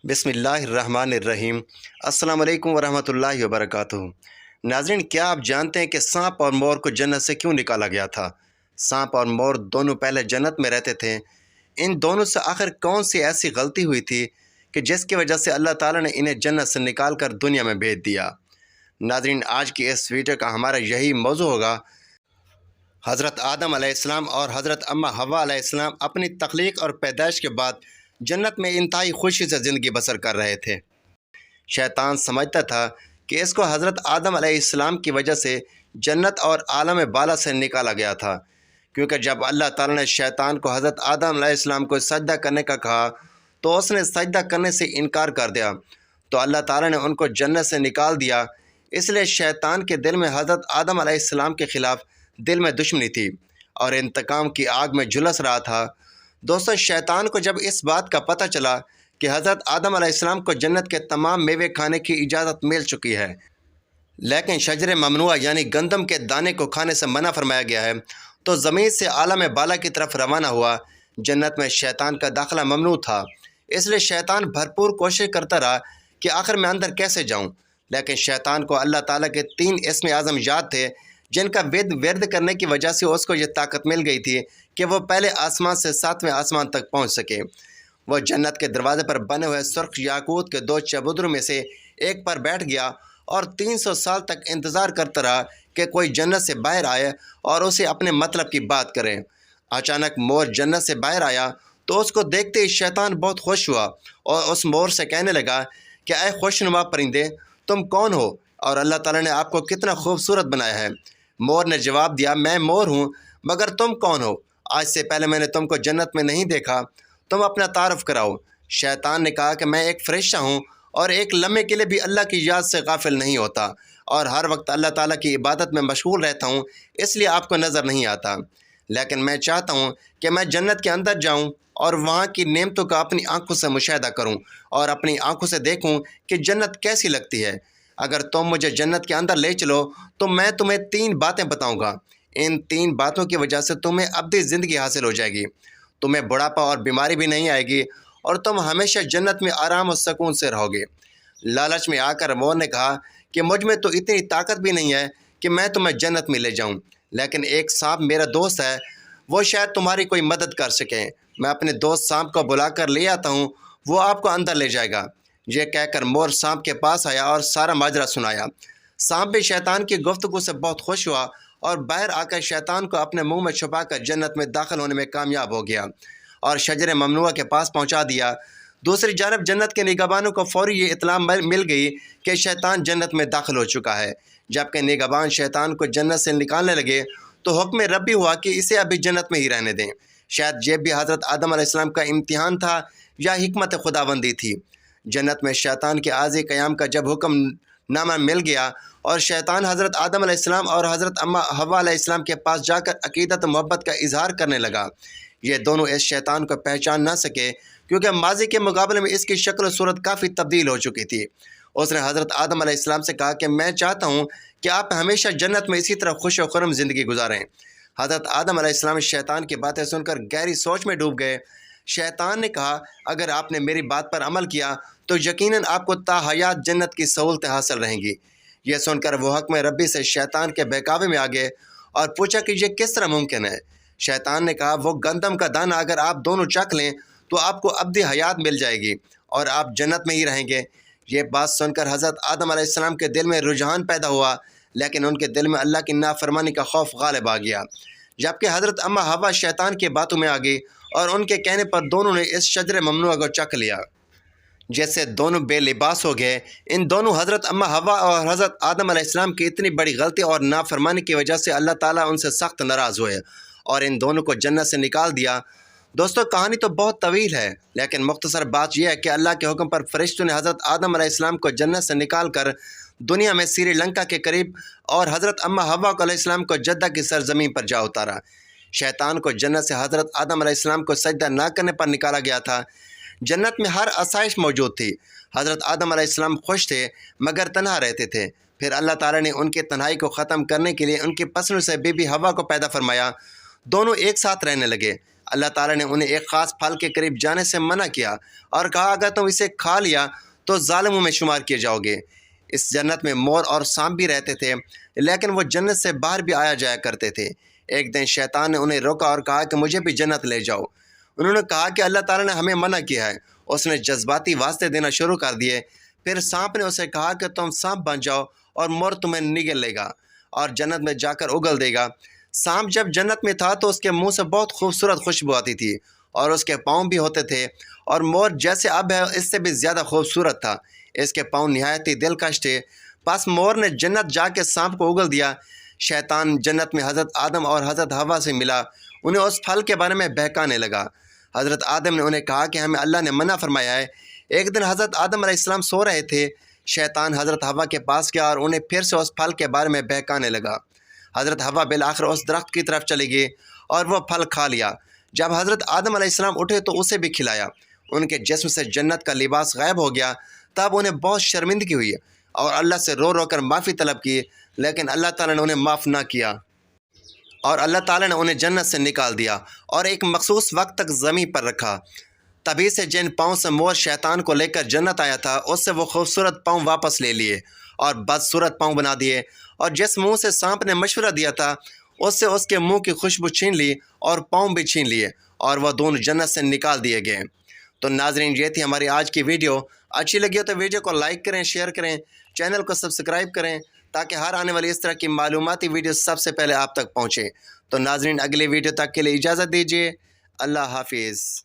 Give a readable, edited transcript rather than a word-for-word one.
بسم اللہ الرحمن الرحیم۔ السلام علیکم ورحمۃ اللہ وبرکاتہ۔ ناظرین، کیا آپ جانتے ہیں کہ سانپ اور مور کو جنت سے کیوں نکالا گیا تھا؟ سانپ اور مور دونوں پہلے جنت میں رہتے تھے۔ ان دونوں سے آخر کون سی ایسی غلطی ہوئی تھی کہ جس کی وجہ سے اللہ تعالیٰ نے انہیں جنت سے نکال کر دنیا میں بھیج دیا؟ ناظرین، آج کی اس ویڈیو کا ہمارا یہی موضوع ہوگا۔ حضرت آدم علیہ السلام اور حضرت اماں حوا علیہ السلام اپنی تخلیق اور پیدائش کے بعد جنت میں انتہائی خوشی سے زندگی بسر کر رہے تھے۔ شیطان سمجھتا تھا کہ اس کو حضرت آدم علیہ السلام کی وجہ سے جنت اور عالم بالا سے نکالا گیا تھا، کیونکہ جب اللہ تعالیٰ نے شیطان کو حضرت آدم علیہ السلام کو سجدہ کرنے کا کہا تو اس نے سجدہ کرنے سے انکار کر دیا، تو اللہ تعالیٰ نے ان کو جنت سے نکال دیا۔ اس لیے شیطان کے دل میں حضرت آدم علیہ السلام کے خلاف دل میں دشمنی تھی اور انتقام کی آگ میں جھلس رہا تھا۔ دوستو، شیطان کو جب اس بات کا پتہ چلا کہ حضرت آدم علیہ السلام کو جنت کے تمام میوے کھانے کی اجازت مل چکی ہے، لیکن شجر ممنوعہ یعنی گندم کے دانے کو کھانے سے منع فرمایا گیا ہے، تو زمین سے عالم بالا کی طرف روانہ ہوا۔ جنت میں شیطان کا داخلہ ممنوع تھا، اس لیے شیطان بھرپور کوشش کرتا رہا کہ آخر میں اندر کیسے جاؤں، لیکن شیطان کو اللہ تعالیٰ کے 3 اسم اعظم یاد تھے، جن کا ورد کرنے کی وجہ سے اس کو یہ طاقت مل گئی تھی کہ وہ پہلے آسمان سے 7ویں آسمان تک پہنچ سکے۔ وہ جنت کے دروازے پر بنے ہوئے سرخ یاقوت کے 2 چبوتروں میں سے ایک پر بیٹھ گیا اور 300 سال تک انتظار کرتا رہا کہ کوئی جنت سے باہر آئے اور اسے اپنے مطلب کی بات کرے۔ اچانک مور جنت سے باہر آیا تو اس کو دیکھتے ہی شیطان بہت خوش ہوا اور اس مور سے کہنے لگا کہ اے خوشنما پرندے، تم کون ہو اور اللہ تعالیٰ نے آپ کو کتنا خوبصورت بنایا ہے؟ مور نے جواب دیا، میں مور ہوں، مگر تم کون ہو؟ آج سے پہلے میں نے تم کو جنت میں نہیں دیکھا، تم اپنا تعارف کراؤ۔ شیطان نے کہا کہ میں ایک فرشتہ ہوں اور ایک لمحے کے لیے بھی اللہ کی یاد سے غافل نہیں ہوتا اور ہر وقت اللہ تعالیٰ کی عبادت میں مشغول رہتا ہوں، اس لیے آپ کو نظر نہیں آتا، لیکن میں چاہتا ہوں کہ میں جنت کے اندر جاؤں اور وہاں کی نعمتوں کا اپنی آنکھوں سے مشاہدہ کروں اور اپنی آنکھوں سے دیکھوں کہ جنت کیسی لگتی ہے۔ اگر تم مجھے جنت کے اندر لے چلو تو میں تمہیں 3 باتیں بتاؤں گا۔ ان 3 باتوں کی وجہ سے تمہیں ابدی زندگی حاصل ہو جائے گی، تمہیں بڑھاپا اور بیماری بھی نہیں آئے گی اور تم ہمیشہ جنت میں آرام و سکون سے رہو گے۔ لالچ میں آ کر مور نے کہا کہ مجھ میں تو اتنی طاقت بھی نہیں ہے کہ میں تمہیں جنت میں لے جاؤں، لیکن ایک سانپ میرا دوست ہے، وہ شاید تمہاری کوئی مدد کر سکے، میں اپنے دوست سانپ کو بلا کر لے آتا ہوں، وہ آپ کو اندر لے جائے گا۔ یہ کہہ کر مور سانپ کے پاس آیا اور سارا ماجرا سنایا۔ سانپ بھی شیطان کی گفتگو سے بہت خوش ہوا اور باہر آ کر شیطان کو اپنے منہ میں چھپا کر جنت میں داخل ہونے میں کامیاب ہو گیا اور شجر ممنوعہ کے پاس پہنچا دیا۔ دوسری جانب جنت کے نگہبانوں کو فوری یہ اطلاع مل گئی کہ شیطان جنت میں داخل ہو چکا ہے۔ جبکہ نگہبان شیطان کو جنت سے نکالنے لگے تو حکم ربی ہوا کہ اسے ابھی جنت میں ہی رہنے دیں۔ شاید یہ بھی حضرت آدم علیہ السلام کا امتحان تھا یا حکمت خداوندی تھی۔ جنت میں شیطان کے عارضی قیام کا جب حکم نامہ مل گیا اور شیطان حضرت آدم علیہ السلام اور حضرت اماں حوا علیہ السلام کے پاس جا کر عقیدت و محبت کا اظہار کرنے لگا، یہ دونوں اس شیطان کو پہچان نہ سکے کیونکہ ماضی کے مقابلے میں اس کی شکل و صورت کافی تبدیل ہو چکی تھی۔ اس نے حضرت آدم علیہ السلام سے کہا کہ میں چاہتا ہوں کہ آپ ہمیشہ جنت میں اسی طرح خوش و خرم زندگی گزاریں۔ حضرت آدم علیہ السلام شیطان کی باتیں سن کر گہری سوچ میں ڈوب گئے۔ شیطان نے کہا، اگر آپ نے میری بات پر عمل کیا تو یقیناً آپ کو تا حیات جنت کی سہولتیں حاصل رہیں گی۔ یہ سن کر وہ حکم ربی سے شیطان کے بہکاوے میں آ گئے اور پوچھا کہ یہ کس طرح ممکن ہے؟ شیطان نے کہا، وہ گندم کا دانہ اگر آپ دونوں چکھ لیں تو آپ کو ابدی حیات مل جائے گی اور آپ جنت میں ہی رہیں گے۔ یہ بات سن کر حضرت آدم علیہ السلام کے دل میں رجحان پیدا ہوا، لیکن ان کے دل میں اللہ کی نافرمانی کا خوف غالب آ گیا۔ جبکہ حضرت اماں حوا شیطان کی باتوں میں آ گئی اور ان کے کہنے پر دونوں نے اس شجر ممنوعہ کو چکھ لیا، جس سے دونوں بے لباس ہو گئے۔ ان دونوں حضرت اماں حوا اور حضرت آدم علیہ السلام کی اتنی بڑی غلطی اور نافرمانی کی وجہ سے اللہ تعالیٰ ان سے سخت ناراض ہوئے اور ان دونوں کو جنت سے نکال دیا۔ دوستو، کہانی تو بہت طویل ہے، لیکن مختصر بات یہ ہے کہ اللہ کے حکم پر فرشتوں نے حضرت آدم علیہ السلام کو جنت سے نکال کر دنیا میں سری لنکا کے قریب اور حضرت اماں حوا علیہ السلام کو جدہ کی سرزمین پر جا اتارا۔ شیطان کو جنت سے حضرت آدم علیہ السلام کو سجدہ نہ کرنے پر نکالا گیا تھا۔ جنت میں ہر آسائش موجود تھی۔ حضرت آدم علیہ السلام خوش تھے مگر تنہا رہتے تھے۔ پھر اللہ تعالیٰ نے ان کی تنہائی کو ختم کرنے کے لیے ان کی پسند سے بی بی حوا کو پیدا فرمایا۔ دونوں ایک ساتھ رہنے لگے اللہ تعالیٰ نے انہیں ایک خاص پھل کے قریب جانے سے منع کیا اور کہا اگر تم اسے کھا لیا تو ظالموں میں شمار کیے جاؤ گے۔ اس جنت میں مور اور سانپ بھی رہتے تھے، لیکن وہ جنت سے باہر بھی آیا جایا کرتے تھے۔ ایک دن شیطان نے انہیں روکا اور کہا کہ مجھے بھی جنت لے جاؤ۔ انہوں نے کہا کہ اللہ تعالیٰ نے ہمیں منع کیا ہے۔ اس نے جذباتی واسطے دینا شروع کر دیے۔ پھر سانپ نے اسے کہا کہ تم سانپ بن جاؤ اور مور تمہیں نگل لے گا اور جنت میں جا کر اگل دے گا۔ سانپ جب جنت میں تھا تو اس کے منہ سے بہت خوبصورت خوشبو آتی تھی اور اس کے پاؤں بھی ہوتے تھے، اور مور جیسے اب ہے اس سے بھی زیادہ خوبصورت تھا۔ اس کے پاؤں نہایت ہی دلکش تھے۔ پس مور نے جنت جا کے سانپ کو اگل دیا۔ شیطان جنت میں حضرت آدم اور حضرت حوا سے ملا، انہیں اس پھل کے بارے میں بہکانے لگا۔ حضرت آدم نے انہیں کہا کہ ہمیں اللہ نے منع فرمایا ہے۔ ایک دن حضرت آدم علیہ السلام سو رہے تھے، شیطان حضرت حوا کے پاس گیا اور انہیں پھر سے اس پھل کے بارے میں بہکانے لگا۔ حضرت حوا بالآخر اس درخت کی طرف چلی گئی اور وہ پھل کھا لیا۔ جب حضرت آدم علیہ السلام اٹھے تو اسے بھی کھلایا۔ ان کے جسم سے جنت کا لباس غائب ہو گیا۔ تب انہیں بہت شرمندگی ہوئی اور اللہ سے رو رو کر معافی طلب کی، لیکن اللہ تعالیٰ نے انہیں معاف نہ کیا اور اللہ تعالیٰ نے انہیں جنت سے نکال دیا اور ایک مخصوص وقت تک زمین پر رکھا۔ تبھی سے جن پاؤں سے مور شیطان کو لے کر جنت آیا تھا اس سے وہ خوبصورت پاؤں واپس لے لیے اور بدصورت پاؤں بنا دیے، اور جس منہ سے سانپ نے مشورہ دیا تھا اس سے اس کے منہ کی خوشبو چھین لی اور پاؤں بھی چھین لیے، اور وہ دونوں جنت سے نکال دیے گئے۔ تو ناظرین، یہ تھی ہماری آج کی ویڈیو۔ اچھی لگی ہو تو ویڈیو کو لائک کریں، شیئر کریں، چینل کو سبسکرائب کریں تاکہ ہر آنے والی اس طرح کی معلوماتی ویڈیو سب سے پہلے آپ تک پہنچے۔ تو ناظرین، اگلی ویڈیو تک کے لیے اجازت دیجیے۔ اللہ حافظ۔